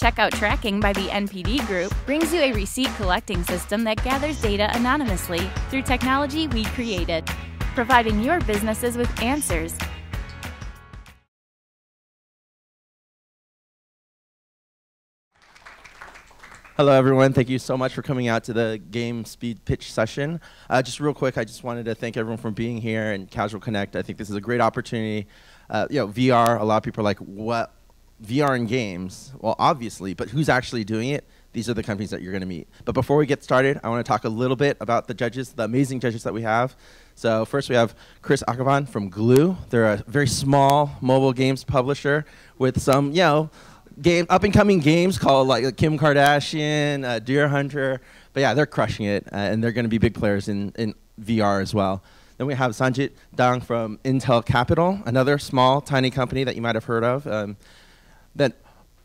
Checkout Tracking by the NPD Group brings you a receipt collecting system that gathers data anonymously through technology we created, providing your businesses with answers. Hello, everyone. Thank you so much for coming out to the game speed pitch session. Just real quick, I just wanted to thank everyone for being here and Casual Connect. I think this is a great opportunity. VR, a lot of people are like, what? VR in games? Well, obviously, but who's actually doing it? These are the companies that you're going to meet. But before we get started, I want to talk a little bit about the judges, the amazing judges that we have. So first we have Chris Akhavan from Glue. They're a very small mobile games publisher with some, up-and-coming games called like Kim Kardashian, Deer Hunter. But yeah, they're crushing it, and they're going to be big players in VR as well. Then we have Sanjit from Intel Capital, another small, tiny company that you might have heard of. Then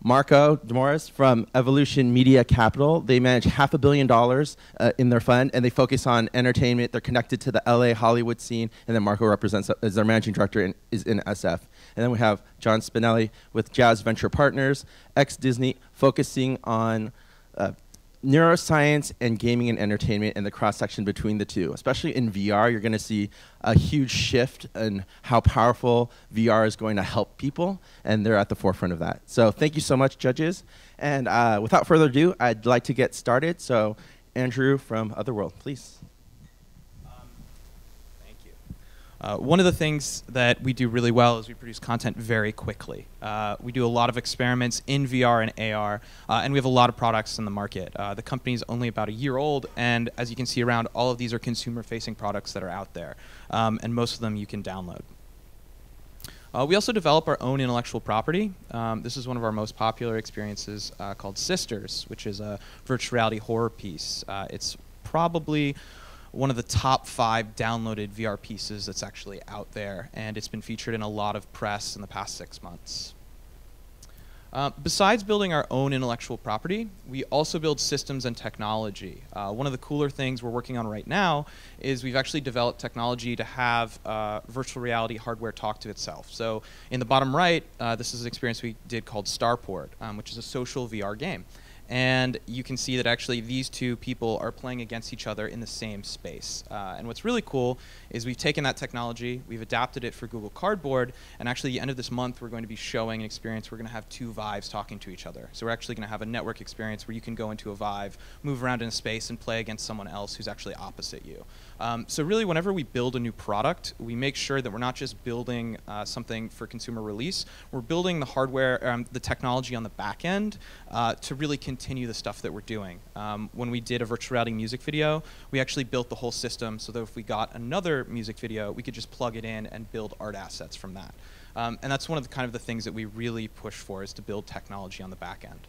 DeMiroz from Evolution Media Capital. They manage $500 million in their fund, and they focus on entertainment. They're connected to the LA Hollywood scene, and then Marco represents as their managing director and is in SF. And then we have John Spinale with Jazz Venture Partners, ex-Disney, focusing on neuroscience and gaming and entertainment and the cross-section between the two. Especially in VR, you're going to see a huge shift in how powerful VR is going to help people, and they're at the forefront of that. So thank you so much, judges. And without further ado, I'd like to get started. So Andrew from Otherworld, please. One of the things that we do really well is we produce content very quickly. We do a lot of experiments in VR and AR, and we have a lot of products in the market. The company's only about a year old, and as you can see around, all of these are consumer-facing products that are out there, and most of them you can download. We also develop our own intellectual property. This is one of our most popular experiences called Sisters, which is a virtual reality horror piece. It's probably one of the top 5 downloaded VR pieces that's actually out there, and it's been featured in a lot of press in the past 6 months. Besides building our own intellectual property, we also build systems and technology. One of the cooler things we're working on right now is we've actually developed technology to have virtual reality hardware talk to itself. So in the bottom right, this is an experience we did called Starport, which is a social VR game. And you can see that actually these two people are playing against each other in the same space. And what's really cool is we've taken that technology, we've adapted it for Google Cardboard, and actually at the end of this month we're going to be showing an experience. We're going to have 2 Vives talking to each other. So we're actually going to have a network experience where you can go into a Vive, move around in a space, and play against someone else who's actually opposite you. So really, whenever we build a new product, we make sure that we're not just building something for consumer release. We're building the hardware, the technology on the back end to really continue the stuff that we're doing. When we did a virtual reality music video, we actually built the whole system so that if we got another music video, we could just plug it in and build art assets from that. And that's one of the the things that we really push for, is to build technology on the back end.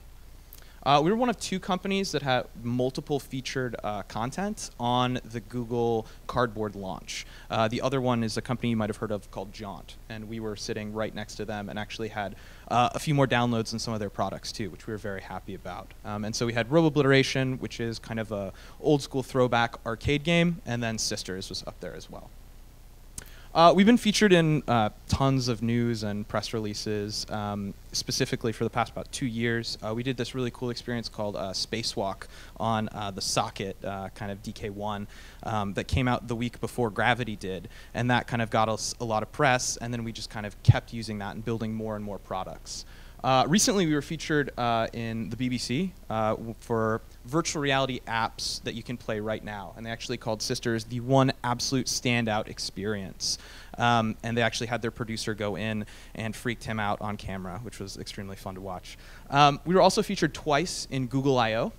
We were one of 2 companies that had multiple featured content on the Google Cardboard launch. The other one is a company you might have heard of called Jaunt, and we were sitting right next to them and actually had a few more downloads than some of their products too, which we were very happy about. And so we had Robo-Obliteration, which is kind of a old school throwback arcade game, and then Sisters was up there as well. We've been featured in tons of news and press releases, specifically for the past about 2 years. We did this really cool experience called Spacewalk on the Socket, kind of DK1, that came out the week before Gravity did, and that kind of got us a lot of press, and then we just kind of kept using that and building more and more products. Recently, we were featured in the BBC for virtual reality apps that you can play right now. And they actually called Sisters the one absolute standout experience. And they actually had their producer go in and freaked him out on camera, which was extremely fun to watch. We were also featured twice in Google I/O.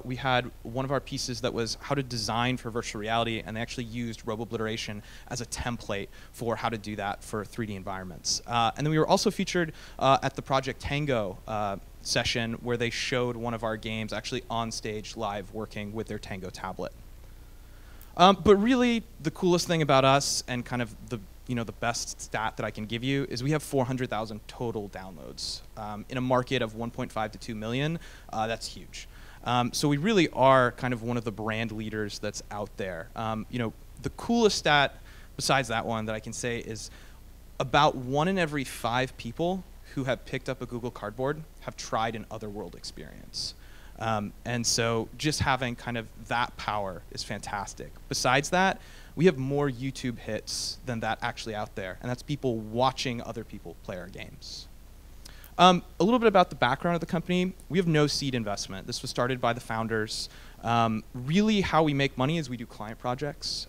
We had one of our pieces that was how to design for virtual reality, and they actually used Robo-Obliteration as a template for how to do that for 3D environments. And then we were also featured at the Project Tango session, where they showed one of our games actually on stage live working with their Tango tablet. But really, the coolest thing about us, and kind of the best stat that I can give you, is we have 400,000 total downloads. In a market of 1.5 to 2 million, that's huge. So we really are kind of one of the brand leaders that's out there. The coolest stat besides that one that I can say is about 1 in every 5 people who have picked up a Google Cardboard have tried an Otherworld experience. And so just having kind of that power is fantastic. Besides that, we have more YouTube hits than that actually out there, and that's people watching other people play our games. A little bit about the background of the company. We have no seed investment. This was started by the founders. Really how we make money is we do client projects.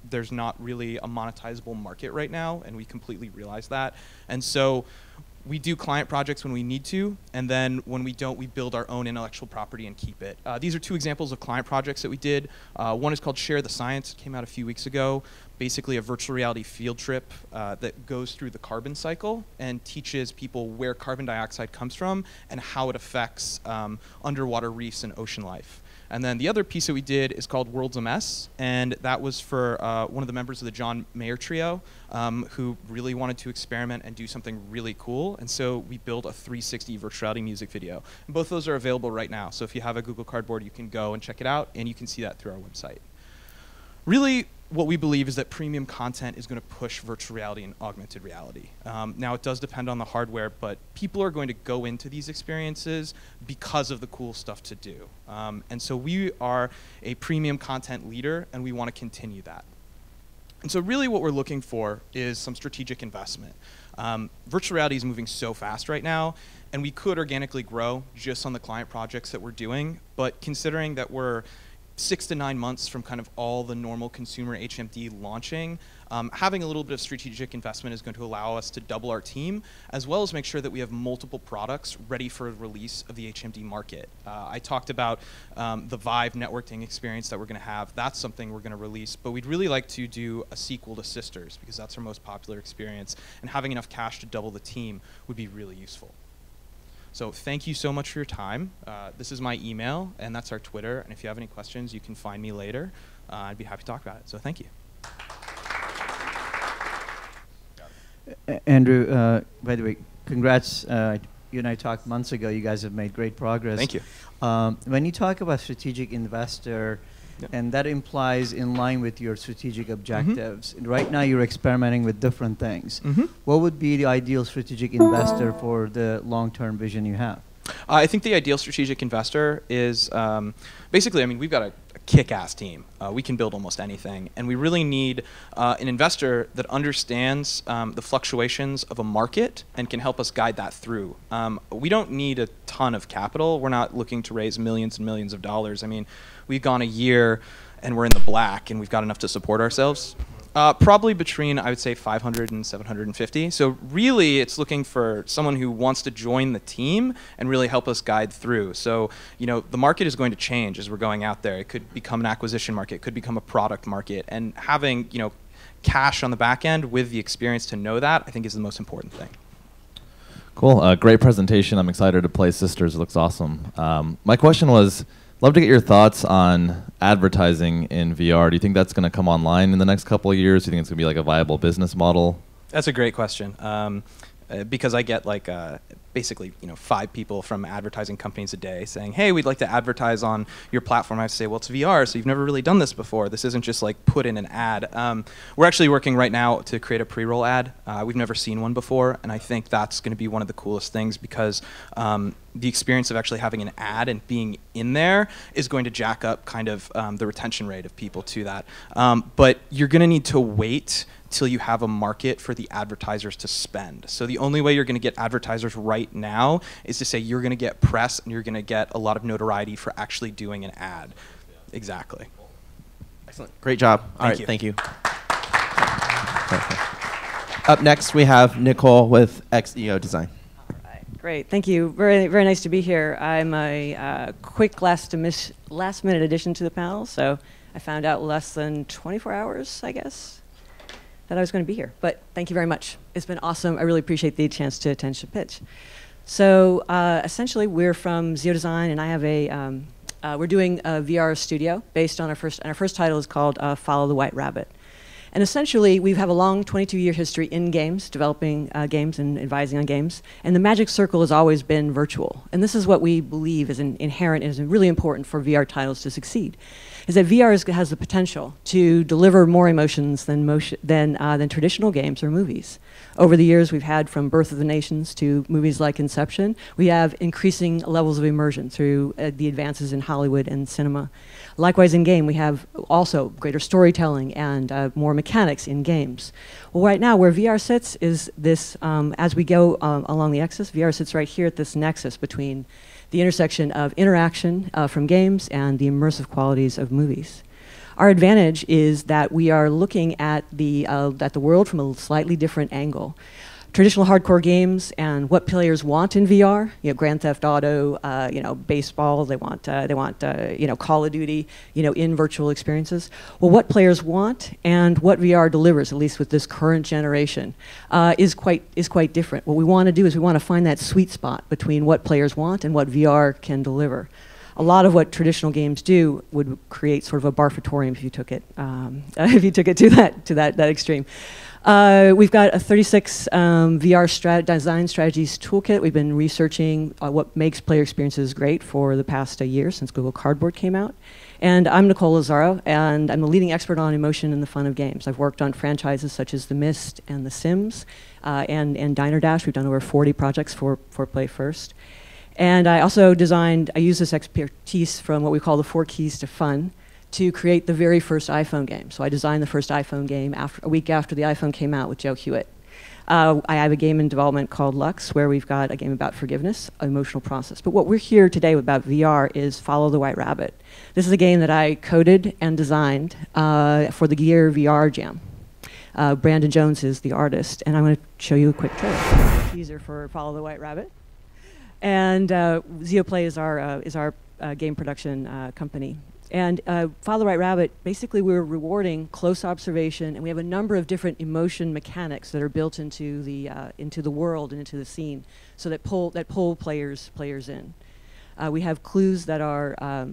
There's not really a monetizable market right now, and we completely realize that. And so we do client projects when we need to, and then when we don't, we build our own intellectual property and keep it. These are two examples of client projects that we did. One is called Share the Science. It came out a few weeks ago. Basically a virtual reality field trip that goes through the carbon cycle and teaches people where carbon dioxide comes from and how it affects underwater reefs and ocean life. And then the other piece that we did is called World's a Mess, and that was for one of the members of the John Mayer trio who really wanted to experiment and do something really cool. And so we built a 360 virtual reality music video. And both those are available right now. So if you have a Google Cardboard, you can go and check it out, and you can see that through our website. Really, what we believe is that premium content is going to push virtual reality and augmented reality. Now, it does depend on the hardware, but people are going to go into these experiences because of the cool stuff to do. And so we are a premium content leader, and we want to continue that. And so really what we're looking for is some strategic investment. Virtual reality is moving so fast right now, and we could organically grow just on the client projects that we're doing, but considering that we're 6 to 9 months from kind of all the normal consumer HMD launching, having a little bit of strategic investment is going to allow us to double our team, as well as make sure that we have multiple products ready for release of the HMD market. I talked about the Vive networking experience that we're going to have. That's something we're going to release, but we'd really like to do a sequel to Sisters because that's our most popular experience, and having enough cash to double the team would be really useful. So thank you so much for your time. This is my email, and that's our Twitter. And if you have any questions, you can find me later. I'd be happy to talk about it. So thank you. Andrew, by the way, congrats. You and I talked months ago. You guys have made great progress. Thank you. When you talk about strategic investor, and that implies in line with your strategic objectives. Right now, you're experimenting with different things. What would be the ideal strategic investor for the long-term vision you have? I think the ideal strategic investor is basically, I mean, we've got a kick-ass team. We can build almost anything. And we really need an investor that understands the fluctuations of a market and can help us guide that through. We don't need a ton of capital. We're not looking to raise millions and millions of dollars. I mean, we've gone a year and we're in the black and we've got enough to support ourselves. Probably between, I would say, 500 and 750. So really, it's looking for someone who wants to join the team and really help us guide through. So, you know, the market is going to change as we're going out there. It could become an acquisition market. It could become a product market. And having, you know, cash on the back end with the experience to know that, I think is the most important thing. Cool. Great presentation. I'm excited to play Sisters. It looks awesome. My question was, love to get your thoughts on advertising in VR. Do you think that's going to come online in the next couple of years? Do you think it's going to be like a viable business model? That's a great question. Because I get like basically 5 people from advertising companies a day saying, hey, we'd like to advertise on your platform. I have to say, well, it's VR, so you've never really done this before. This isn't just like put in an ad. We're actually working right now to create a pre-roll ad. We've never seen one before, and I think that's going to be one of the coolest things because the experience of actually having an ad and being in there is going to jack up kind of the retention rate of people to that. But you're going to need to wait till you have a market for the advertisers to spend. So the only way you're going to get advertisers right now is to say you're going to get press and you're going to get a lot of notoriety for actually doing an ad. Exactly. Excellent. Great job. All right, you. thank you. Up next, we have Nicole with XEODesign. Great, thank you. Very, very nice to be here. I'm a quick last-minute addition to the panel, so I found out less than 24 hours, I guess, that I was going to be here. But thank you very much. It's been awesome. I really appreciate the chance to attend the pitch. So essentially, we're from XEODesign, and I have a we're doing a VR studio based on our first title is called Follow the White Rabbit. And essentially, we have a long 22-year history in games, developing games and advising on games. And the magic circle has always been virtual. And this is what we believe is inherent and is really important for VR titles to succeed. is that VR has the potential to deliver more emotions than traditional games or movies. Over the years, we've had from Birth of the Nations to movies like Inception, we have increasing levels of immersion through the advances in Hollywood and cinema. Likewise, in game, we have also greater storytelling and more mechanics in games. Well, right now, where VR sits is this, as we go along the axis, VR sits right here at this nexus between the intersection of interaction from games and the immersive qualities of movies. Our advantage is that we are looking at the world from a slightly different angle. Traditional hardcore games and what players want in VR, Grand Theft Auto, baseball, they want Call of Duty, in virtual experiences. Well, what players want and what VR delivers, at least with this current generation, is quite different. What we want to do is we want to find that sweet spot between what players want and what VR can deliver. A lot of what traditional games do would create sort of a barfatorium if you took it to that extreme. We've got a 36 VR design strategies toolkit. We've been researching what makes player experiences great for the past year since Google Cardboard came out. And I'm Nicole Lazzaro, and I'm the leading expert on emotion and the fun of games. I've worked on franchises such as The Mist and The Sims and Diner Dash. We've done over 40 projects for Play First. And I also use this expertise from what we call the 4 keys to fun to create the very first iPhone game. So I designed the first iPhone game a week after the iPhone came out with Joe Hewitt. I have a game in development called Lux, where we've got a game about forgiveness, emotional process. But what we're here today about VR is Follow the White Rabbit. This is a game that I coded and designed for the Gear VR Jam. Brandon Jones is the artist, and I'm going to show you a quick trailer. Teaser for Follow the White Rabbit. And Zeoplay is our game production company. And Follow the White Rabbit, basically we're rewarding close observation, and we have a number of different emotion mechanics that are built into the world and into the scene, so that pull players in. We have clues that are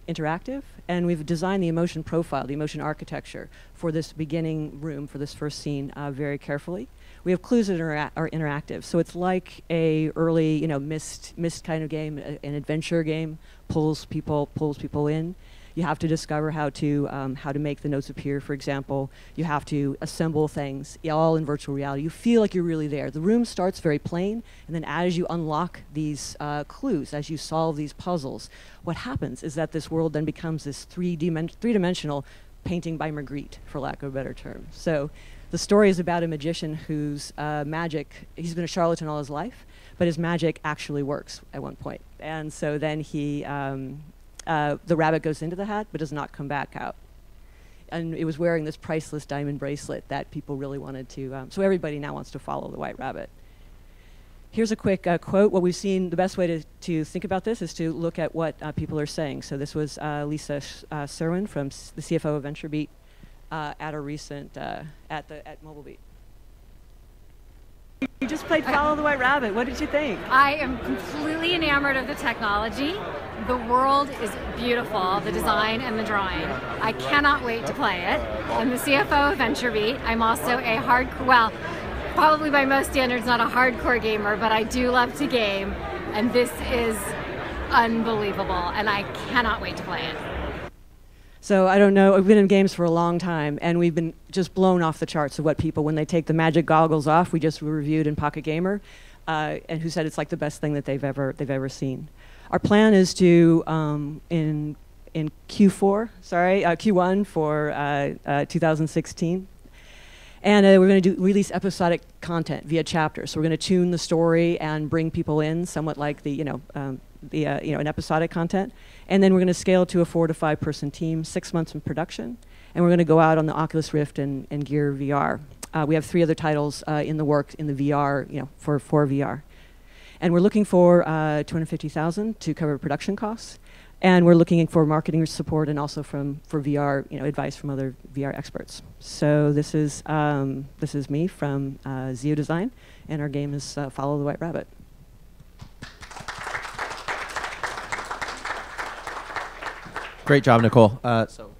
interactive, and we've designed the emotion profile, the emotion architecture for this beginning room, for this first scene, very carefully. We have clues that are interactive, so it's like a early, Myst kind of game, an adventure game, pulls people in. You have to discover how to make the notes appear. For example, you have to assemble things, all in virtual reality. You feel like you're really there. The room starts very plain, and then as you unlock these clues, as you solve these puzzles, what happens is that this world then becomes this three-dimensional painting by Magritte, for lack of a better term. So the story is about a magician whose magic, he's been a charlatan all his life, but his magic actually works at one point. And so then the rabbit goes into the hat, but does not come back out. And it was wearing this priceless diamond bracelet that people really wanted to, so everybody now wants to follow the White Rabbit. Here's a quick quote. What we've seen, the best way to think about this is to look at what people are saying. So this was Lisa Serwin from the CFO of VentureBeat at a recent, at MobileBeat. You just played Follow the White Rabbit. What did you think? I am completely enamored of the technology. The world is beautiful, the design and the drawing. I cannot wait to play it. I'm the CFO of VentureBeat. I'm also a probably by most standards not a hardcore gamer, but I do love to game, and this is unbelievable, and I cannot wait to play it. So I don't know, I've been in games for a long time, and we've been just blown off the charts of what people, when they take the magic goggles off, we just reviewed in Pocket Gamer, and who said it's like the best thing that they've ever seen. Our plan is to, in Q1 for 2016, and we're going to release episodic content via chapters. So we're going to tune the story and bring people in, somewhat like an episodic content. And then we're going to scale to a 4 to 5 person team, 6 months in production. And we're going to go out on the Oculus Rift and Gear VR. We have 3 other titles in the works in the VR, for VR. And we're looking for $250,000 to cover production costs. And we're looking for marketing support and also for VR, advice from other VR experts. So this is me from XEODesign, and our game is Follow the White Rabbit. Great job, Nicole. So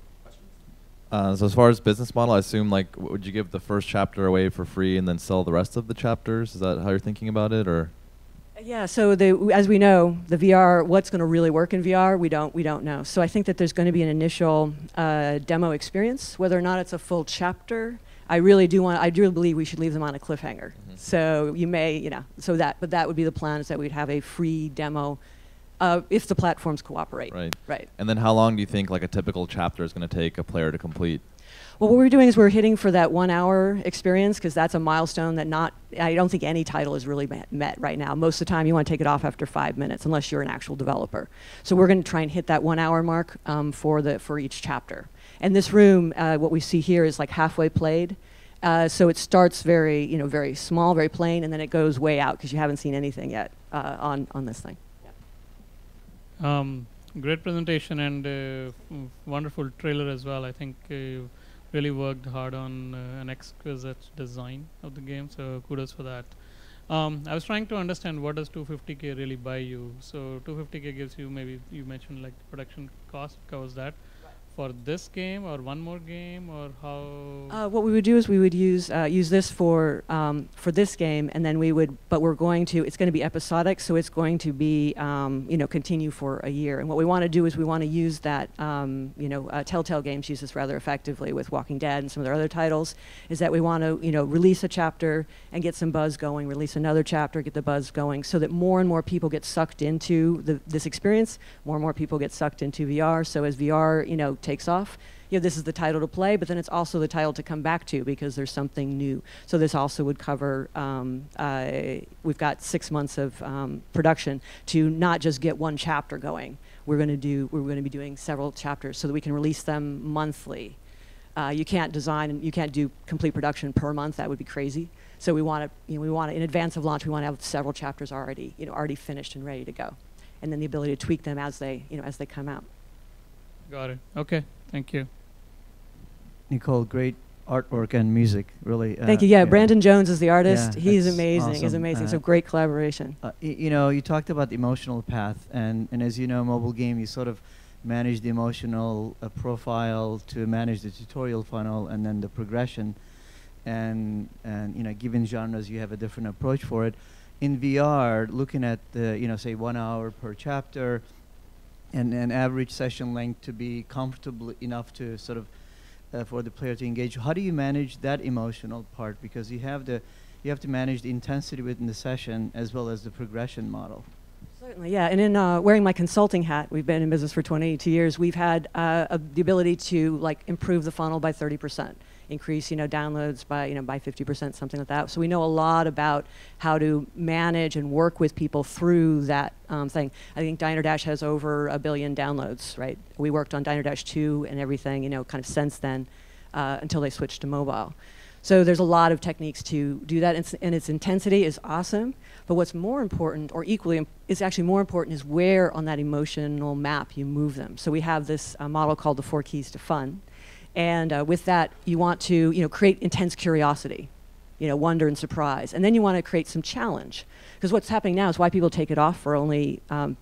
as far as business model, I assume, would you give the first chapter away for free and then sell the rest of the chapters? Is that how you're thinking about it, or? Yeah, so as we know, the VR, what's going to really work in VR, we don't know. So I think that there's going to be an initial demo experience, whether or not it's a full chapter. I really believe we should leave them on a cliffhanger. So you may, but that would be the plan, is that we'd have a free demo if the platforms cooperate. Right. And then how long do you think like a typical chapter is going to take a player to complete? Well, what we're doing is we're hitting for that 1 hour experience, because that's a milestone that I don't think any title is really met right now. Most of the time you want to take it off after 5 minutes, unless you're an actual developer. So we're going to try and hit that 1 hour mark for each chapter. And this room, what we see here is like halfway played. So it starts very, very small, very plain, and then it goes way out because you haven't seen anything yet on this thing. Yeah. Great presentation and wonderful trailer as well. I think you really worked hard on an exquisite design of the game, so kudos for that. I was trying to understand, what does 250K really buy you? So 250K gives you, maybe you mentioned like the production cost covers that. For this game or one more game, or how? What we would do is we would use this for this game, and then but we're going to, it's going to be episodic, so it's going to be continue for a year. And what we want to do is we want to use that, Telltale Games use this rather effectively with Walking Dead and some of their other titles, is that we want to release a chapter and get some buzz going, release another chapter, get the buzz going, so that more and more people get sucked into this experience, more and more people get sucked into VR. So as VR, takes off, this is the title to play, but then it's also the title to come back to because there's something new. So this also would cover, we've got 6 months of production to not just get one chapter going. We're going to be doing several chapters so that we can release them monthly. You can't design and you can't do complete production per month. That would be crazy. So we want to, in advance of launch, we want to have several chapters already finished and ready to go, and then the ability to tweak them as they come out. Got it. Okay. Thank you. Nicole, great artwork and music, really. Thank you. Yeah, Brandon Jones is the artist. Yeah, he's amazing. Awesome. He's amazing. So great collaboration. You talked about the emotional path, and as you know, mobile game, you sort of manage the emotional profile to manage the tutorial funnel and then the progression. And given genres, you have a different approach for it. In VR, looking at the, say 1 hour per chapter, and an average session length to be comfortable enough to sort of for the player to engage. How do you manage that emotional part? Because you have to manage the intensity within the session as well as the progression model. Certainly, yeah. And in wearing my consulting hat, we've been in business for 22 years. We've had the ability to improve the funnel by 30%. Increase, downloads by 50%, something like that. So we know a lot about how to manage and work with people through that thing. I think Diner Dash has over 1 billion downloads, right? We worked on Diner Dash 2 and everything, kind of since then, until they switched to mobile. So there's a lot of techniques to do that, and its intensity is awesome. But what's more important, or equally, is actually more important, is where on that emotional map you move them. So we have this model called the 4 Keys to Fun. And with that, you want to create intense curiosity, wonder and surprise. And then you want to create some challenge. Because what's happening now is why people take it off for only,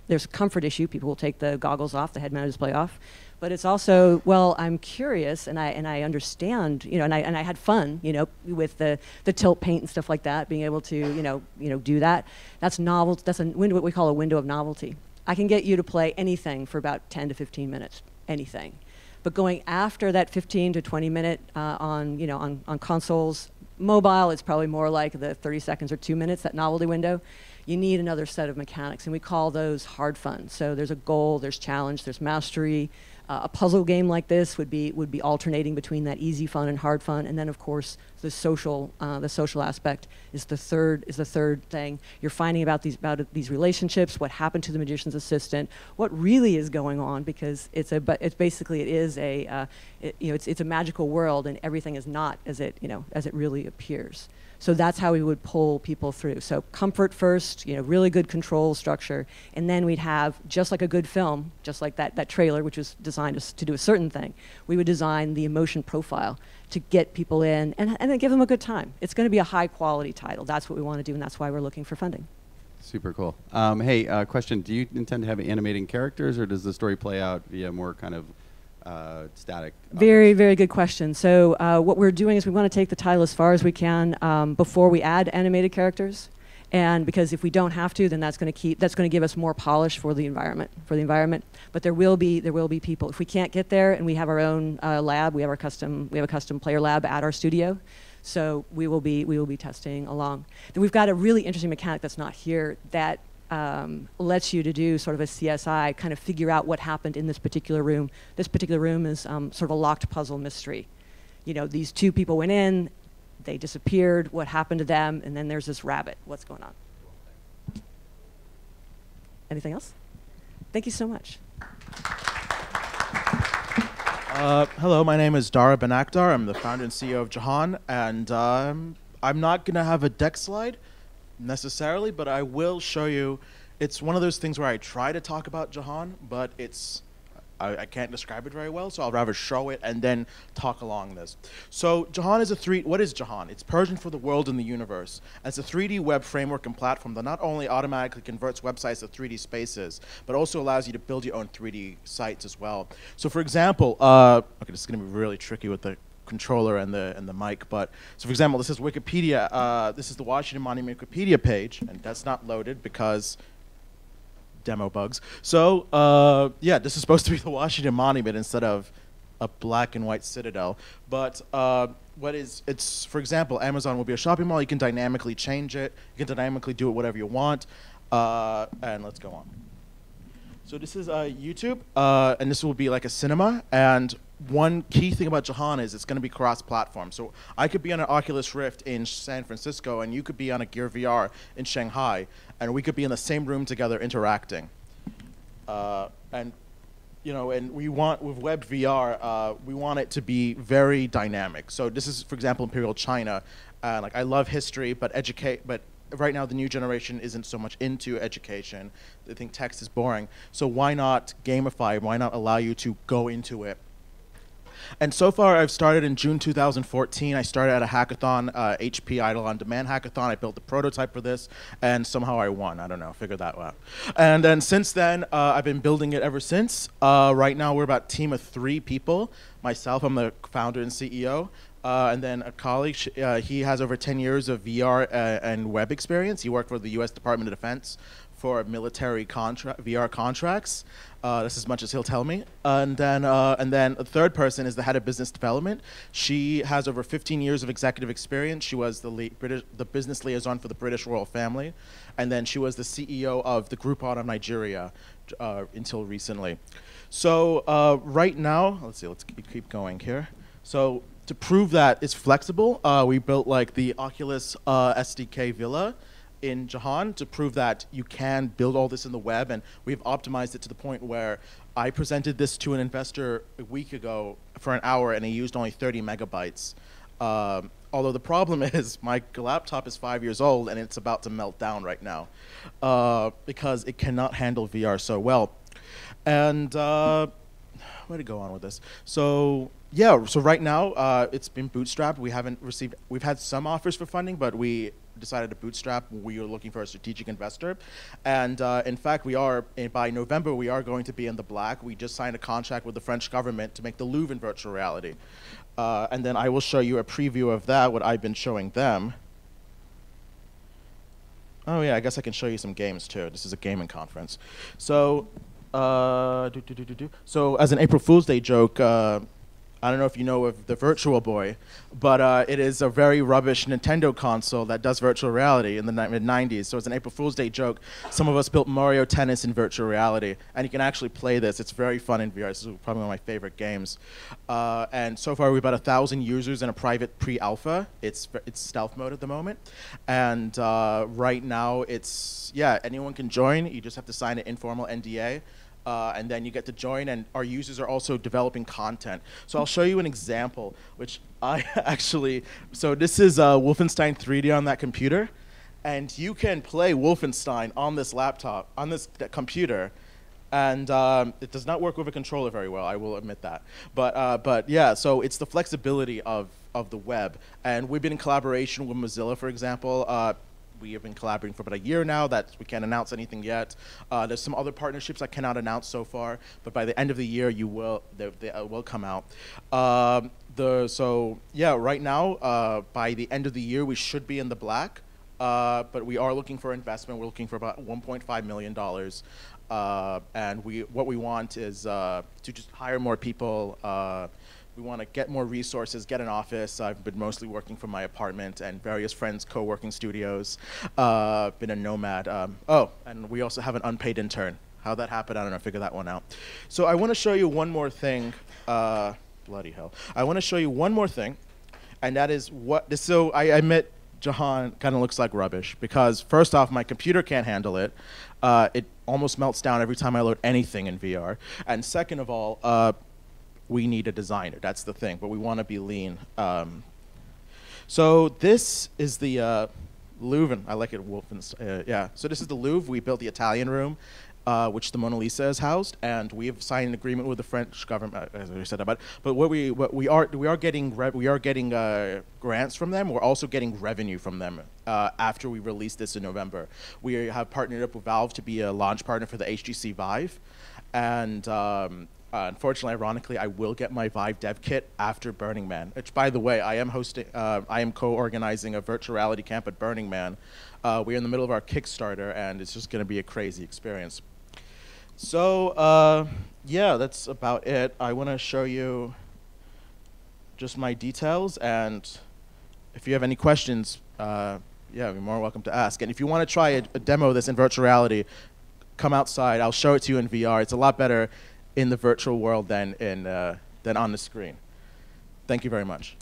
there's a comfort issue. People will take the goggles off, the head-mounted display off. But it's also, well, I'm curious and I understand, and I had fun, with the tilt paint and stuff like that, being able to, do that. That's novel. That's a window, what we call a window of novelty. I can get you to play anything for about 10 to 15 minutes, anything. But going after that 15 to 20 minute on consoles, mobile, it's probably more like the 30 seconds or 2 minutes, that novelty window. You need another set of mechanics, and we call those hard fun. So there's a goal, there's challenge, there's mastery. A puzzle game like this would be alternating between that easy fun and hard fun, and then of course the social aspect is the third thing. You're finding about these relationships, what happened to the magician's assistant, what really is going on, because it's a magical world, and everything is not as it really appears. So that's how we would pull people through. So comfort first, really good control structure, and then we'd have, just like a good film, just like that trailer, which was designed to do a certain thing, we would design the emotion profile to get people in and then give them a good time. It's going to be a high quality title. That's what we want to do, and that's why we're looking for funding. Super cool. Hey, question, do you intend to have animating characters, or does the story play out via more kind of static? Very, very good question. So what we're doing is we want to take the title as far as we can before we add animated characters. And because if we don't have to, then that's going to give us more polish for the environment. But there will be people. If we can't get there, and we have our own lab, we have a custom player lab at our studio, so we will be testing along. Then we've got a really interesting mechanic that's not here that lets you to do sort of a CSI, kind of figure out what happened in this particular room. This particular room is sort of a locked puzzle mystery. You know, these two people went in, they disappeared, what happened to them, and then there's this rabbit. What's going on? Anything else? Thank you so much. Hello, my name is Dara Ben Akhtar. I'm the founder and CEO of Jahan, and I'm not going to have a deck slide necessarily, but I will show you. It's one of those things where I try to talk about Jahan, but I can't describe it very well, so I'll rather show it and then talk along this. So Jahan is what is Jahan? It's Persian for the world and the universe. It's a 3D web framework and platform that not only automatically converts websites to 3D spaces, but also allows you to build your own 3D sites as well. So for example, okay, this is going to be really tricky with the controller and the mic, but so for example, this is Wikipedia. This is the Washington Monument Wikipedia page, and that's not loaded because demo bugs. So yeah, this is supposed to be the Washington Monument instead of a black and white citadel. But it's, for example, Amazon will be a shopping mall. You can dynamically change it. You can dynamically do it whatever you want. And let's go on. So this is YouTube, and this will be like a cinema. And one key thing about Jahan is it's going to be cross-platform. So I could be on an Oculus Rift in San Francisco, and you could be on a Gear VR in Shanghai, and we could be in the same room together interacting. And you know, and we want with Web VR, we want it to be very dynamic. So this is, for example, Imperial China. Like I love history, but right now the new generation isn't so much into education. They think text is boring. So why not gamify? Why not allow you to go into it? And so far, I've started in June 2014. I started at a hackathon, HP Idle On Demand hackathon. I built the prototype for this, and somehow I won. I don't know, figured that out. And then since then, I've been building it ever since. Right now, we're about a team of 3 people. Myself, I'm the founder and CEO. And then a colleague, he has over 10 years of VR and web experience. He worked for the US Department of Defense for military VR contracts. That's as much as he'll tell me. And then a third person is the head of business development. She has over 15 years of executive experience. She was the business liaison for the British royal family. And then she was the CEO of the Groupon of Nigeria until recently. So right now, let's see, let's keep going here. So to prove that it's flexible, we built like the Oculus SDK Villa in Jahan to prove that you can build all this in the web, and we've optimized it to the point where I presented this to an investor a week ago for an hour, and he used only 30 megabytes. Although the problem is my laptop is 5 years old, and it's about to melt down right now because it cannot handle VR so well. And where to go on with this? So yeah, so right now it's been bootstrapped. We've had some offers for funding, but we decided to bootstrap. We were looking for a strategic investor. And in fact, by November, we are going to be in the black. We just signed a contract with the French government to make the Louvre in virtual reality. And then I will show you a preview of that, what I've been showing them. Oh yeah, I guess I can show you some games too. This is a gaming conference. So, so as an April Fool's Day joke, I don't know if you know of the Virtual Boy, but it is a very rubbish Nintendo console that does virtual reality in the mid-90s. So it's an April Fool's Day joke. Some of us built Mario Tennis in virtual reality, and you can actually play this. It's very fun in VR. This is probably one of my favorite games. And so far, we've about 1,000 users in a private pre-alpha. It's stealth mode at the moment. And right now, anyone can join. You just have to sign an informal NDA. And then you get to join, and our users are also developing content. So I'll show you an example, which I actually, so this is Wolfenstein 3D on that computer, and you can play Wolfenstein on this laptop, on this computer, and it does not work with a controller very well, I will admit that. But yeah, so it's the flexibility of the web, and we've been in collaboration with Mozilla, for example. We have been collaborating for about a year now. That we can't announce anything yet. There's some other partnerships I cannot announce so far, but by the end of the year, they will come out. So yeah, right now, by the end of the year, we should be in the black. but we are looking for investment. We're looking for about $1.5 million. And what we want is to just hire more people. We want to get more resources, get an office. I've been mostly working from my apartment and various friends' co-working studios. Been a nomad. Oh, and we also have an unpaid intern. How that happened, I don't know, figure that one out. So I want to show you one more thing. Bloody hell. I want to show you one more thing, and that is what, so I admit Jahan kind of looks like rubbish because first off, my computer can't handle it. It almost melts down every time I load anything in VR. And second of all, we need a designer. That's the thing, but we want to be lean. So this is the Louvre. I like it, yeah. So this is the Louvre. We built the Italian room, which the Mona Lisa is housed, and we have signed an agreement with the French government, as I said about. But we are getting grants from them. We're also getting revenue from them after we release this in November. We have partnered up with Valve to be a launch partner for the HTC Vive, and unfortunately, ironically, I will get my Vive dev kit after Burning Man. Which, by the way, I am co-organizing a virtual reality camp at Burning Man. We're in the middle of our Kickstarter, and it's just going to be a crazy experience. So, yeah, that's about it. I want to show you just my details, and if you have any questions, yeah, you're more welcome to ask. And if you want to try a demo of this in virtual reality, come outside. I'll show it to you in VR. It's a lot better in the virtual world than on the screen. Thank you very much.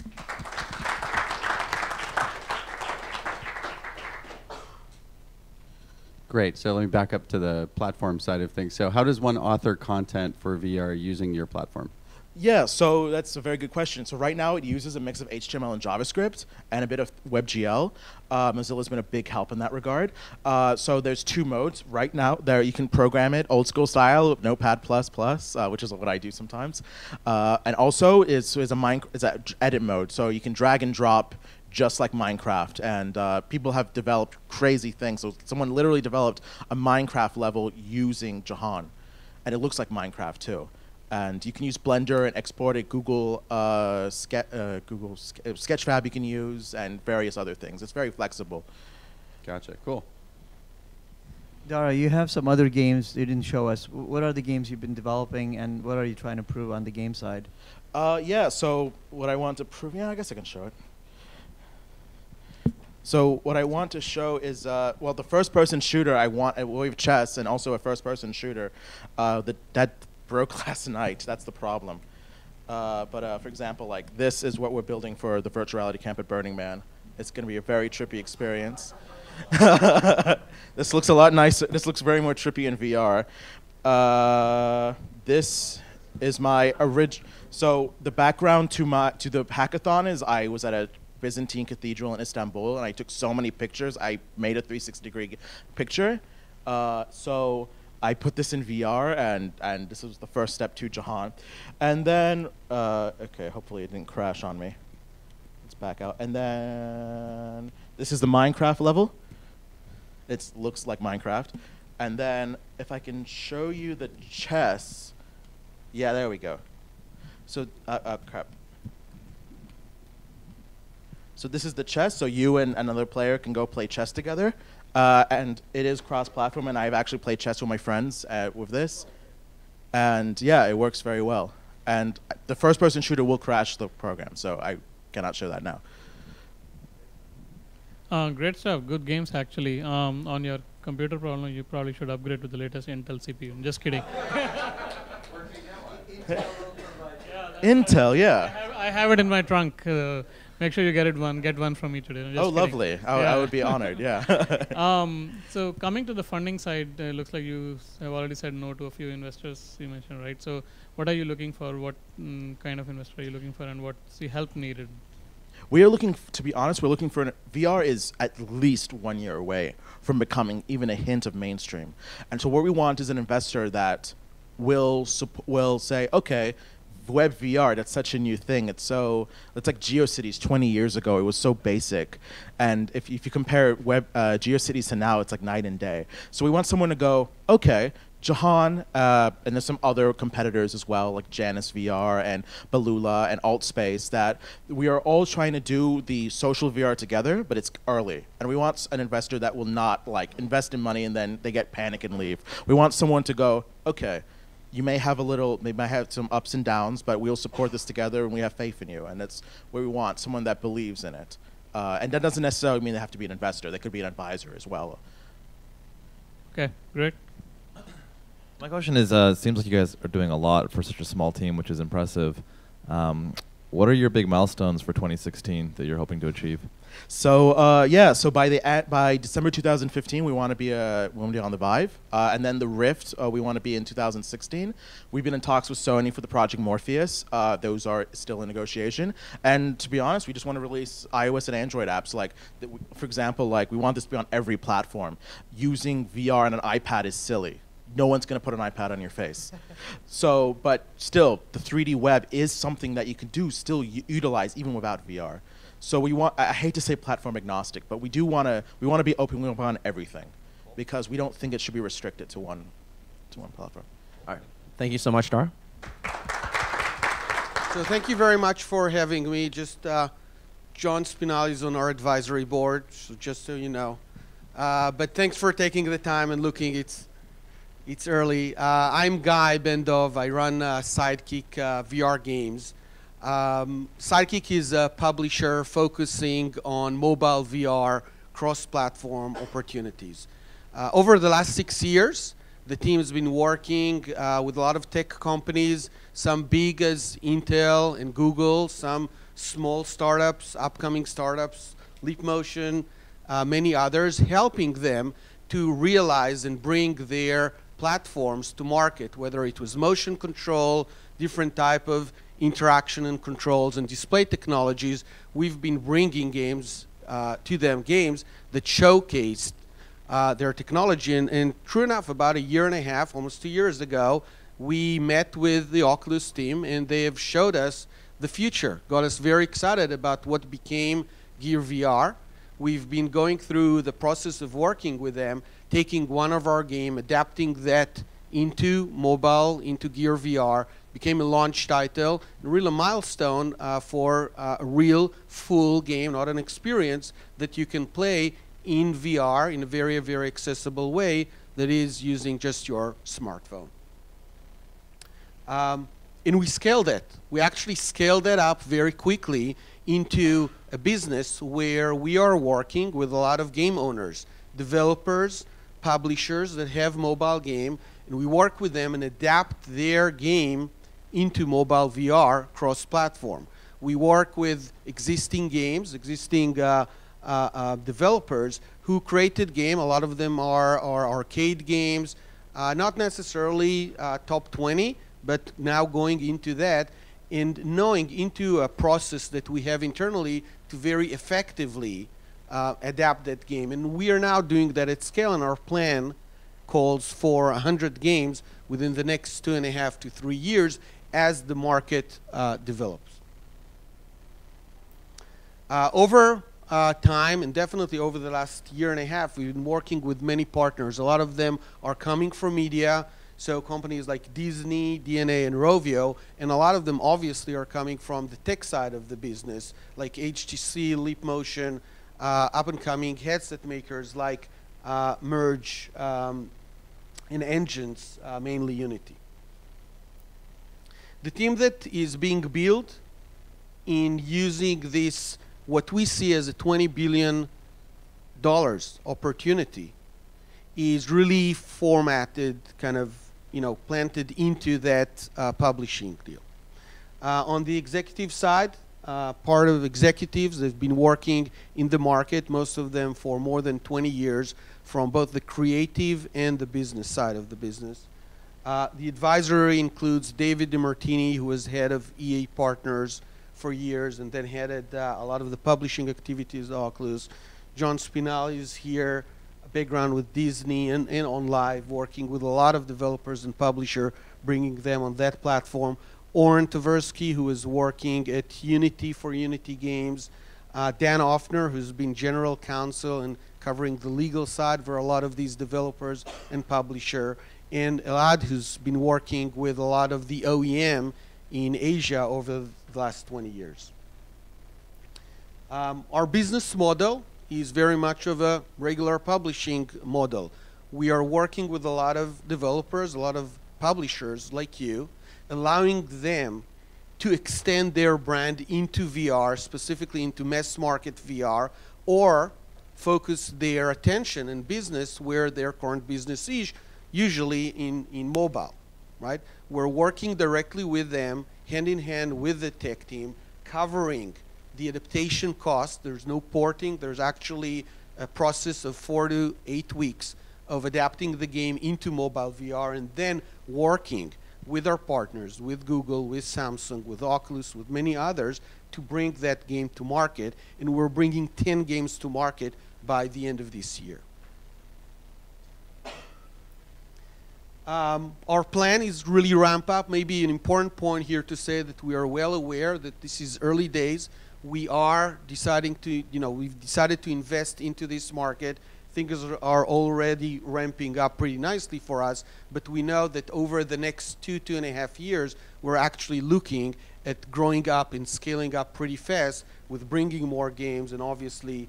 Great. So let me back up to the platform side of things. So how does one author content for VR using your platform? Yeah, so that's a very good question. So right now it uses a mix of HTML and JavaScript and a bit of WebGL. Mozilla's been a big help in that regard. So there's two modes right now. There you can program it old school style, Notepad++, which is what I do sometimes. And also is an edit mode, so you can drag and drop just like Minecraft. And people have developed crazy things. So someone literally developed a Minecraft level using Jahan, and it looks like Minecraft too. And you can use Blender and export it. Google Sketchfab you can use, and various other things. It's very flexible. Gotcha. Cool. Dara, you have some other games you didn't show us. What are the games you've been developing, and what are you trying to prove on the game side? Yeah, so what I want to prove, yeah, I guess I can show it. So what I want to show is, well, the first-person shooter we have chess and also a first-person shooter. That broke last night. That's the problem. But for example, like this is what we're building for the virtual reality camp at Burning Man. It's going to be a very trippy experience. This looks a lot nicer. This looks very more trippy in VR. This is my original. So the background to the hackathon is I was at a Byzantine cathedral in Istanbul, and I took so many pictures. I made a 360-degree picture. So I put this in VR, and this was the first step to Jahan. And then, okay, hopefully it didn't crash on me. Let's back out. And then this is the Minecraft level. It looks like Minecraft. And then if I can show you the chess, yeah, there we go. So, crap. So this is the chess, so you and another player can go play chess together. And it is cross-platform, and I've actually played chess with my friends with this. And yeah, it works very well. And the first-person shooter will crash the program, so I cannot show that now. Great stuff. Good games, actually. On your computer problem, you probably should upgrade to the latest Intel CPU. I'm just kidding. Intel, yeah. I have it in my trunk. Make sure you get one from me today. Oh, lovely. I would be honored, yeah. So coming to the funding side, looks like you have already said no to a few investors you mentioned, right? So what are you looking for? What kind of investor are you looking for, and what's the help needed? We are looking, to be honest, we're looking for, VR is at least 1 year away from becoming even a hint of mainstream. And so what we want is an investor that will say, okay, web VR, that's such a new thing. It's like GeoCities 20 years ago. It was so basic. And if you compare GeoCities to now, it's like night and day. So we want someone to go, okay, Jahan, and there's some other competitors as well, like Janus VR and Balula and Altspace, that we are all trying to do the social VR together, but it's early. And we want an investor that will not like invest in money and then they get panic and leave. We want someone to go, okay, you may have some ups and downs, but we'll support this together and we have faith in you. And that's what we want, someone that believes in it. And that doesn't necessarily mean they have to be an investor. They could be an advisor as well. Okay, great. My question is, it seems like you guys are doing a lot for such a small team, which is impressive. What are your big milestones for 2016 that you're hoping to achieve? So so by December 2015, we want to be on the Vive, and then the Rift we want to be in 2016. We've been in talks with Sony for the Project Morpheus. Those are still in negotiation. And to be honest, we just want to release iOS and Android apps. Like, for example, like we want this to be on every platform. Using VR on an iPad is silly. No one's going to put an iPad on your face. So, but still, the 3D web is something that you can still utilize even without VR. So we want, I hate to say platform agnostic, but we want to be open on everything, because we don't think it should be restricted to one platform. All right. Thank you so much, Dara. So thank you very much for having me. Just John Spinale is on our advisory board, so just so you know. But thanks for taking the time and looking. It's early. I'm Guy Bendov. I run Sidekick VR games. Sidekick is a publisher focusing on mobile VR cross-platform opportunities. Over the last 6 years, the team has been working with a lot of tech companies, some big as Intel and Google, some small startups, upcoming startups, Leapmotion, many others, helping them to realize and bring their platforms to market, whether it was motion control, different type of interaction and controls and display technologies. We've been bringing games to them, games that showcased their technology. And true enough, about 1.5 years, almost 2 years ago, we met with the Oculus team, and they have showed us the future, got us very excited about what became Gear VR. We've been going through the process of working with them, taking one of our game, adapting that into mobile, into Gear VR, became a launch title, and really a milestone for a real full game, not an experience that you can play in VR in a very, very accessible way that is using just your smartphone. And we scaled it. We actually scaled that up very quickly into a business where we are working with a lot of game owners, developers, publishers that have mobile game, and we work with them and adapt their game into mobile VR cross-platform. We work with existing games, existing developers who created game. A lot of them are arcade games, not necessarily top 20, but now going into that and knowing into a process that we have internally to very effectively adapt that game. And we are now doing that at scale, and our plan calls for 100 games within the next 2.5 to 3 years as the market develops. Over time, and definitely over the last 1.5 years, we've been working with many partners. A lot of them are coming from media, so companies like Disney, DNA, and Rovio, and a lot of them obviously are coming from the tech side of the business, like HTC, Leapmotion, up-and-coming headset makers like Merge, and engines, mainly Unity. The team that is being built in using this, what we see as a $20 billion opportunity, is really formatted, kind of, planted into that publishing deal. On the executive side, part of executives that have been working in the market, most of them for more than 20 years, from both the creative and the business side of the business. The advisory includes David DeMartini, who was head of EA Partners for years and then headed a lot of the publishing activities at Oculus. John Spinale is here, a background with Disney and on Live, working with a lot of developers and publishers, bringing them on that platform. Oren Tversky, who is working at Unity for Unity Games. Dan Offner, who's been general counsel and covering the legal side for a lot of these developers and publisher. and Elad, who's been working with a lot of the OEM in Asia over the last 20 years. Our business model is very much of a regular publishing model. We are working with a lot of developers, a lot of publishers like you, allowing them to extend their brand into VR, specifically into mass market VR, or focus their attention and business where their current business is, usually in mobile, right? We're working directly with them, hand in hand with the tech team, covering the adaptation cost. There's no porting. There's actually a process of 4 to 8 weeks of adapting the game into mobile VR and then working with our partners, with Google, with Samsung, with Oculus, with many others to bring that game to market. And we're bringing 10 games to market by the end of this year. Our plan is really ramp up. Maybe an important point here to say that we are well aware that this is early days. We are deciding to, we've decided to invest into this market. Things are already ramping up pretty nicely for us, but we know that over the next 2.5 years, we're actually looking at growing up and scaling up pretty fast with bringing more games and obviously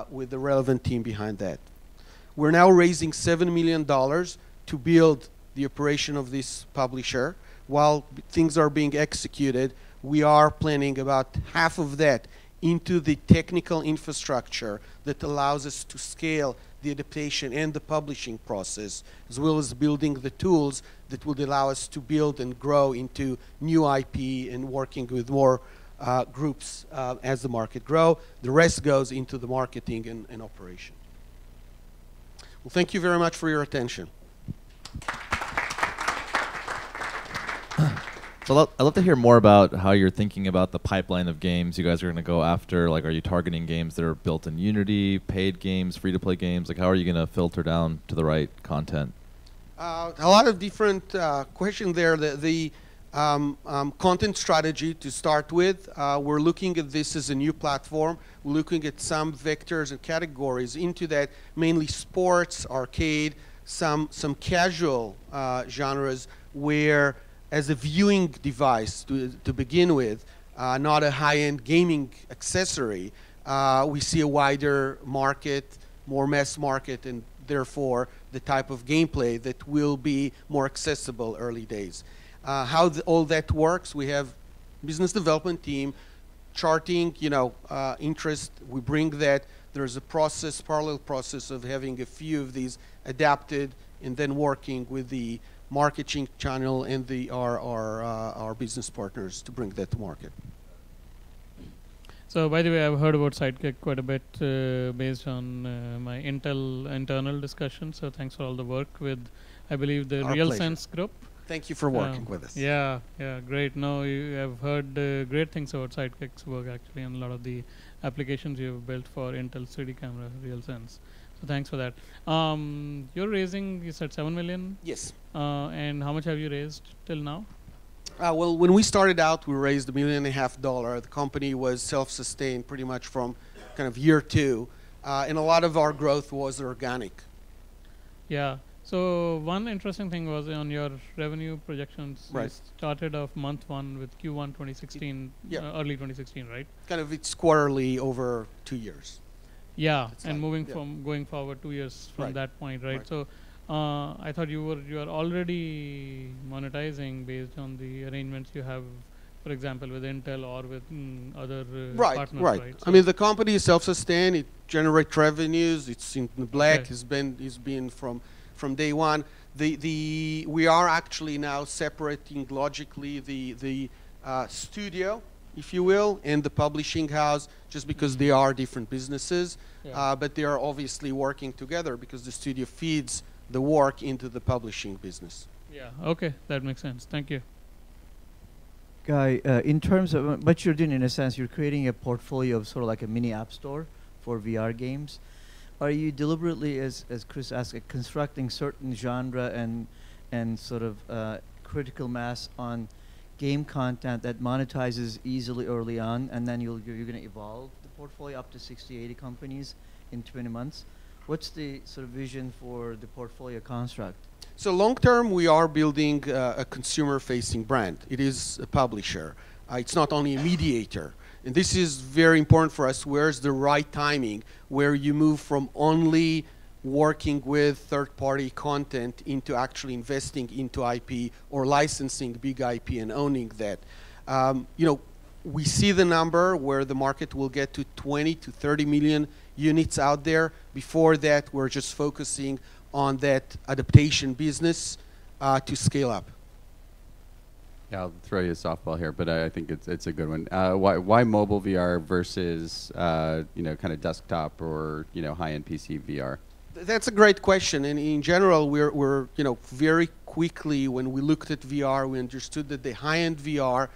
with the relevant team behind that. We're now raising $7 million to build the operation of this publisher. While things are being executed, we are planning about half of that into the technical infrastructure that allows us to scale the adaptation and the publishing process, as well as building the tools that would allow us to build and grow into new IP and working with more groups as the market grow. The rest goes into the marketing and operation. Well, thank you very much for your attention. So I'd love to hear more about how you're thinking about the pipeline of games you guys are going to go after. Like, are you targeting games that are built in Unity, paid games, free-to-play games? Like, how are you going to filter down to the right content? A lot of different questions there. The content strategy to start with, we're looking at this as a new platform. We're looking at some vectors and categories into that, mainly sports, arcade, some casual genres where, as a viewing device to begin with, not a high-end gaming accessory, we see a wider market, more mass market, and therefore the type of gameplay that will be more accessible early days. How all that works, we have business development team charting, interest. We bring that. There's a process, parallel process of having a few of these adapted and then working with the marketing channel and our business partners to bring that to market. So, by the way, I've heard about Sidekick quite a bit based on my internal discussion. So, thanks for all the work with, I believe, the Our Real pleasure. Sense group. Thank you for working with us. Yeah, great. No, I've heard great things about Sidekick's work actually, and a lot of the applications you've built for Intel's 3D camera, Real Sense. So thanks for that. You're raising, you said 7 million? Yes. And how much have you raised till now? Well, when we started out, we raised $1.5 million. The company was self-sustained pretty much from kind of year 2. And a lot of our growth was organic. Yeah. So one interesting thing was on your revenue projections. Right. You started off month 1 with Q1 2016, early 2016, right? Kind of it's quarterly over 2 years. Yeah, It's and like, moving from going forward 2 years from Right. that point, right? Right. So I thought you are already monetizing based on the arrangements you have, for example, with Intel or with other partners, right? I mean, the company is self-sustained. It generates revenues. It's in the black. Okay. It's been from day one. We are actually now separating logically the studio, if you will, and the publishing house, just because they are different businesses. Yeah. But they are obviously working together because the studio feeds the work into the publishing business. Yeah. Okay, that makes sense. Thank you. Guy, in terms of what you're doing, in a sense, you're creating a portfolio of sort of like a mini app store for VR games. Are you deliberately, as Chris asked, constructing certain genre and sort of critical mass on game content that monetizes easily early on, and then you're going to evolve the portfolio up to 60, 80 companies in 20 months? What's the sort of vision for the portfolio construct? So long term, we are building a consumer-facing brand. It is a publisher. It's not only a mediator. And this is very important for us. Where's the right timing where you move from only working with third-party content into actually investing into IP or licensing big IP and owning that. You know, we see the number where the market will get to 20 to 30 million units out there. Before that, we're just focusing on that adaptation business to scale up. Yeah, I'll throw you a softball here, but I think it's a good one. Why mobile VR versus you know, kind of desktop or, you know, high-end PC VR? That's a great question, and in general, we're you know, very quickly when we looked at VR, we understood that the high-end VR,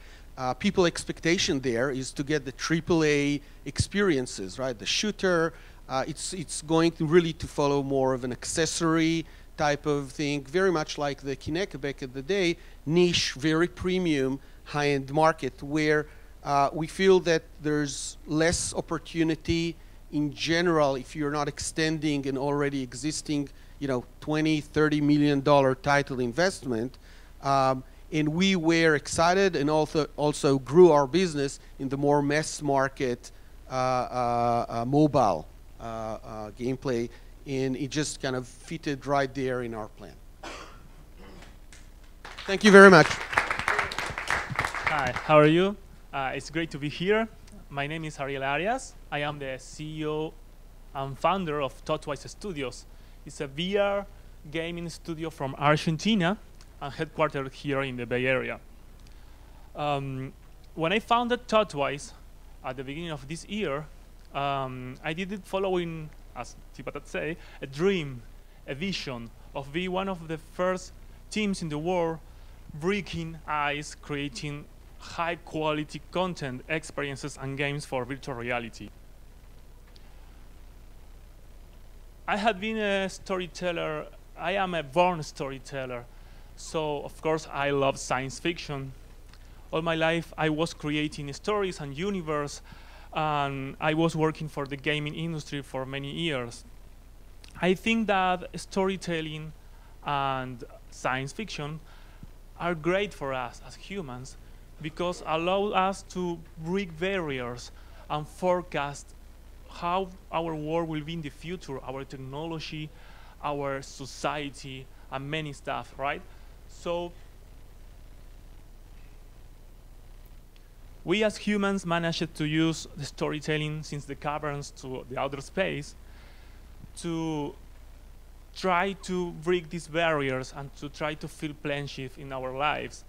people expectation there is to get the AAA experiences, right? The shooter, it's going to really to follow more of an accessory type of thing, very much like the Kinect back in the day, niche, very premium, high-end market where we feel that there's less opportunity in general if you're not extending an already existing, you know, $20, $30 million title investment. And we were excited and also grew our business in the more mass market mobile gameplay, and it just kind of fitted right there in our plan. Thank you very much. Hi, how are you? It's great to be here. My name is Ariel Arias. I am the CEO and founder of Totwise Studios. It's a VR gaming studio from Argentina and headquartered here in the Bay Area. When I founded Totwise at the beginning of this year, I did it following, as Tipatat say, a dream, a vision of being one of the first teams in the world breaking ice, creating high-quality content, experiences, and games for virtual reality. I had been a storyteller. I am a born storyteller. So, of course, I love science fiction. All my life, I was creating stories and universe, and I was working for the gaming industry for many years. I think that storytelling and science fiction are great for us as humans because allow us to break barriers and forecast how our world will be in the future, our technology, our society, and many stuff, right? So we as humans managed to use the storytelling since the caverns to the outer space to try to break these barriers and to try to feel plenty in our lives.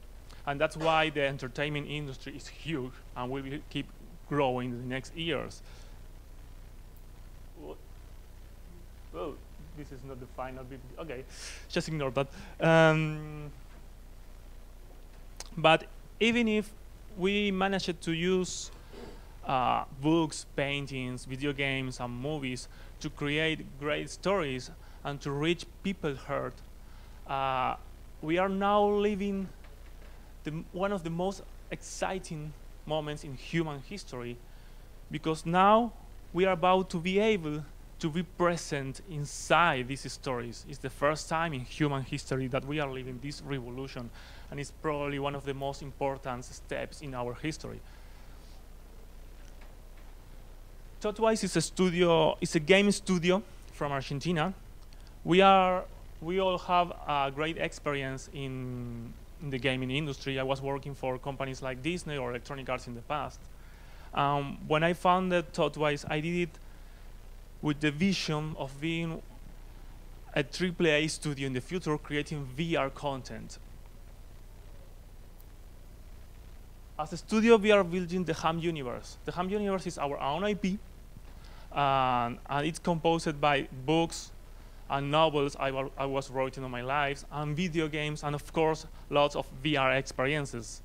And that's why the entertainment industry is huge and will keep growing in the next years. Oh, this is not the final bit. Okay, just ignore that. But even if we managed to use books, paintings, video games, and movies to create great stories and to reach people's heart, we are now living one of the most exciting moments in human history, because now we are about to be able to be present inside these stories. It's the first time in human history that we are living this revolution, and it's probably one of the most important steps in our history. Totwise is a studio, it's a game studio from Argentina. We all have a great experience in the gaming industry. I was working for companies like Disney or Electronic Arts in the past. When I founded Totwise, I did it with the vision of being a AAA studio in the future, creating VR content. As a studio, we are building the Ham universe. The Ham universe is our own IP, and it's composed by books and novels I was writing on my lives, and video games, and of course, lots of VR experiences.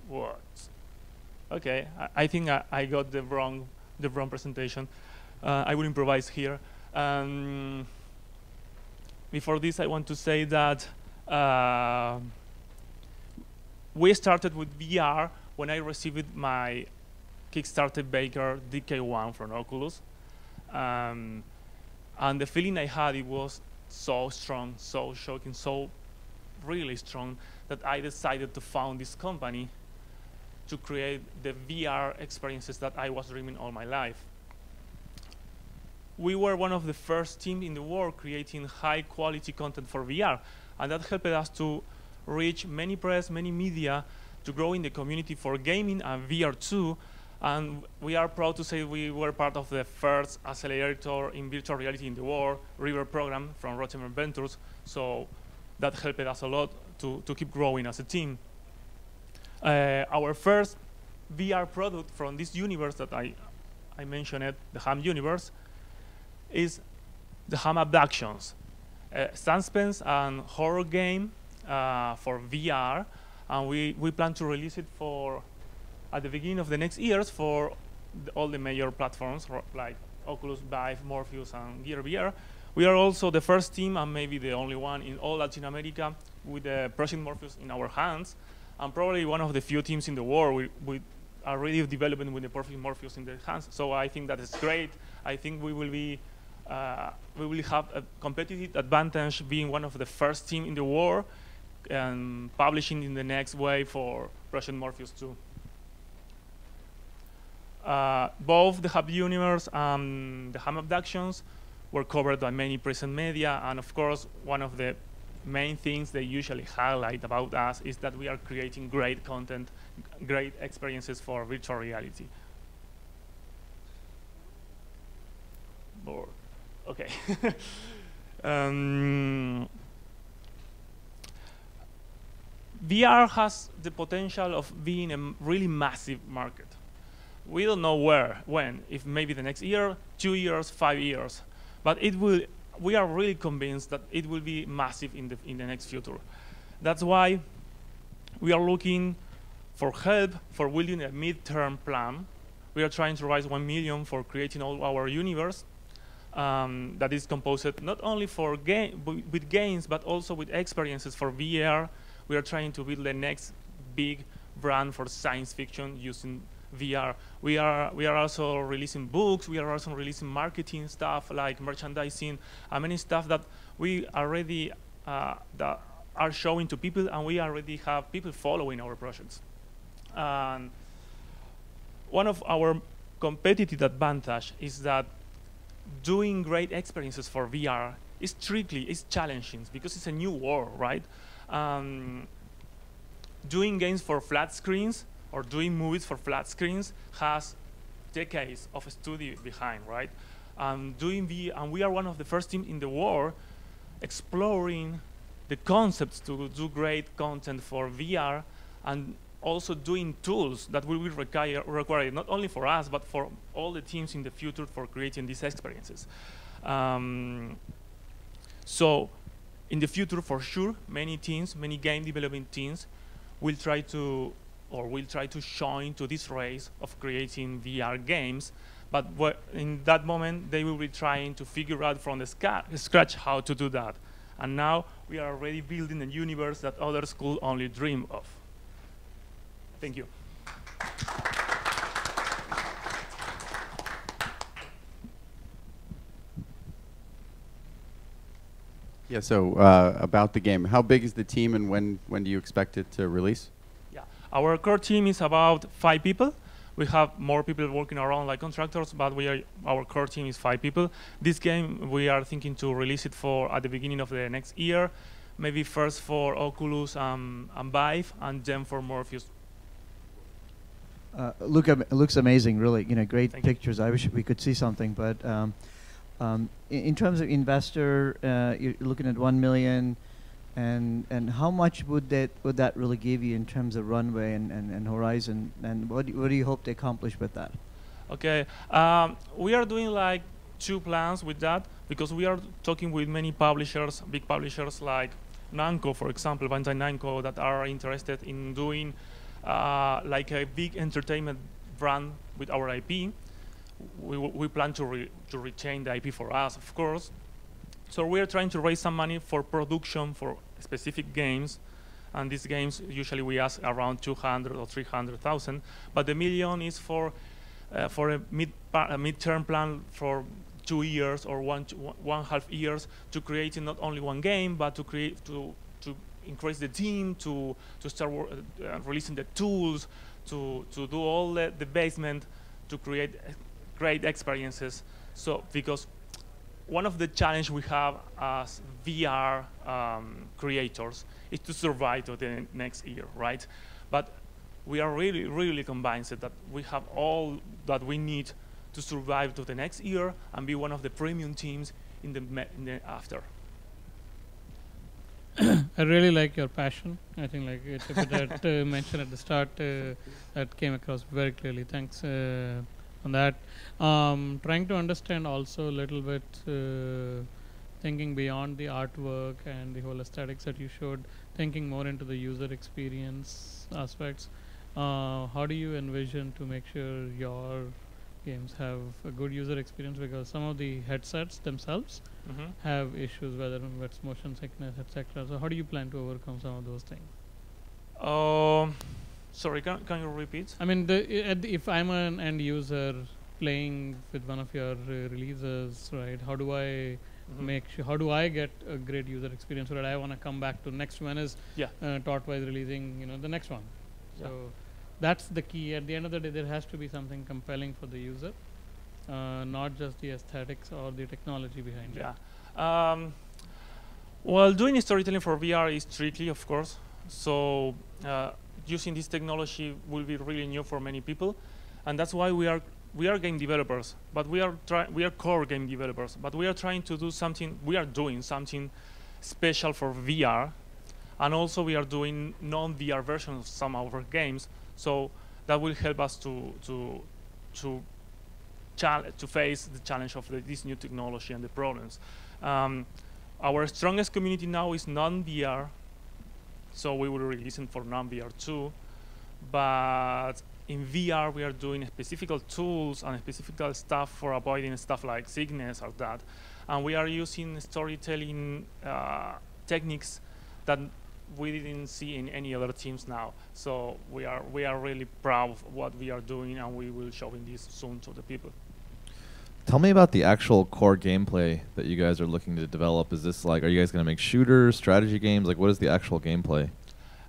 What? Okay, I think I got the wrong presentation. I will improvise here. Before this, I want to say that we started with VR when I received my Kickstarter Baker DK1 from Oculus. And the feeling I had, it was so strong, so shocking, so really strong, that I decided to found this company to create the VR experiences that I was dreaming all my life. We were one of the first teams in the world creating high quality content for VR, and that helped us to reach many press, many media, to grow in the community for gaming and VR too. And we are proud to say we were part of the first accelerator in virtual reality in the world, River program from Rotterdam Ventures. So that helped us a lot to keep growing as a team. Our first VR product from this universe that I mentioned, the Ham universe, is the Ham Abductions, a suspense and horror game for VR, and we plan to release it at the beginning of the next years for all the major platforms like Oculus, Vive, Morpheus, and Gear VR. We are also the first team, and maybe the only one in all Latin America, with the Project Morpheus in our hands, and probably one of the few teams in the world we are really developing with the Project Morpheus in their hands. So I think that is great. I think we will have a competitive advantage being one of the first team in the world and publishing in the next wave for Project Morpheus too. Both the Hub Universe and the Ham Abductions were covered by many present media, and of course, one of the main things they usually highlight about us is that we are creating great content, great experiences for virtual reality. Bored. Okay. VR has the potential of being a really massive market. We don't know when, if maybe the next year, 2 years, 5 years, but it will. We are really convinced that it will be massive in the next future. That's why we are looking for help for building a mid-term plan. We are trying to raise 1 million for creating all our universe that is composed not only with games, but also with experiences for VR. We are trying to build the next big brand for science fiction using VR. We are also releasing books. We are also releasing marketing stuff like merchandising and many stuff that we already that are showing to people, and we already have people following our projects. And one of our competitive advantage is that doing great experiences for VR is tricky, it's challenging because it's a new world, right? Doing games for flat screens or doing movies for flat screens has decades of study behind, right? And we are one of the first teams in the world exploring the concepts to do great content for VR, and also doing tools that will be required not only for us, but for all the teams in the future for creating these experiences. So in the future, for sure, many teams, many game development teams will try to join to this race of creating VR games, but in that moment, they will be trying to figure out from the scratch how to do that. And now we are already building a universe that others could only dream of. Thank you. Yeah, so about the game, how big is the team, and when do you expect it to release? Yeah, our core team is about 5 people. We have more people working around like contractors, but our core team is 5 people. This game, we are thinking to release it at the beginning of the next year, maybe first for Oculus and Vive, and then for Morpheus. Looks amazing, really. Great Thank pictures. I wish we could see something, but in terms of investor, you're looking at 1 million, and how much would that really give you in terms of runway and horizon, and what do you hope to accomplish with that? Okay, we are doing like 2 plans with that, because we are talking with many publishers, big publishers like Namco, for example, Bandai Namco, that are interested in doing like a big entertainment brand with our IP. We plan to retain the IP for us, of course. So we are trying to raise some money for production for specific games, and these games usually we ask around 200 or 300,000. But the million is for a mid-term plan for 2 years or 1.5 years to creating not only one game, but to create to increase the team, to start releasing the tools, to do all the basement, to create great experiences. So because one of the challenges we have as VR creators is to survive to the next year, right? But we are really, really convinced that we have all that we need to survive to the next year and be one of the premium teams in the after. I really like your passion. I think like Tipatat mentioned at the start, that came across very clearly. Thanks on that. Trying to understand also a little bit, thinking beyond the artwork and the whole aesthetics that you showed, thinking more into the user experience aspects. How do you envision to make sure your games have a good user experience? Because some of the headsets themselves have issues, whether it's motion sickness, etc. So how do you plan to overcome some of those things? Sorry, can you repeat? I mean, if I'm an end user playing with one of your releases, right? How do I make sure? How do I get a great user experience so that I want to come back to next one? Is Totwise releasing, the next one? So that's the key. At the end of the day, there has to be something compelling for the user, not just the aesthetics or the technology behind it. Well, doing storytelling for VR is tricky, of course. So using this technology will be really new for many people, and that's why we are game developers, but we are core game developers, but we are trying to do something. We are doing something special for VR, and also we are doing non-VR versions of some of our games. So that will help us to face the challenge of this new technology and the problems. Our strongest community now is non-VR, so we will release it for non-VR too. But in VR, we are doing specific tools and specific stuff for avoiding stuff like sickness or that. And we are using storytelling techniques that we didn't see in any other teams now. So we are really proud of what we are doing, and we will show this soon to the people. Tell me about the actual core gameplay that you guys are looking to develop. Is this like, are you guys going to make shooters, strategy games? Like, what is the actual gameplay?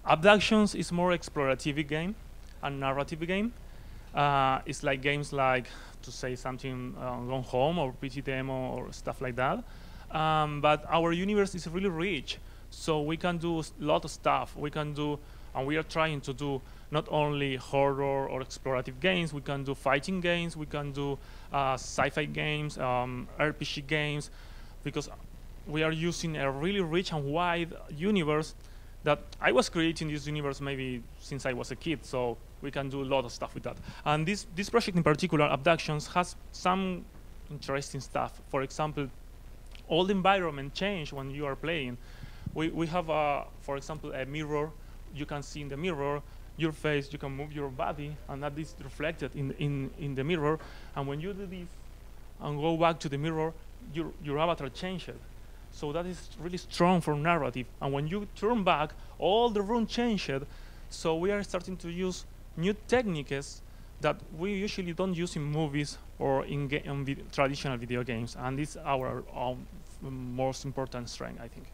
Abductions is more explorative game and narrative game. It's like games like, to say something, Gone Home or PT Demo or stuff like that. But our universe is really rich, so we can do a lot of stuff. We can do, and we are trying to do not only horror or explorative games. We can do fighting games. We can do sci-fi games, RPG games, because we are using a really rich and wide universe that I was creating this universe maybe since I was a kid, so we can do a lot of stuff with that. And this project in particular, Abductions, has some interesting stuff. For example, all the environment change when you are playing. We have, for example, a mirror. You can see in the mirror your face, you can move your body, and that is reflected in the mirror. And when you do this and go back to the mirror, your avatar changes. So that is really strong for narrative. And when you turn back, all the room changed. So we are starting to use new techniques that we usually don't use in movies or in traditional video games. And this is our most important strength, I think.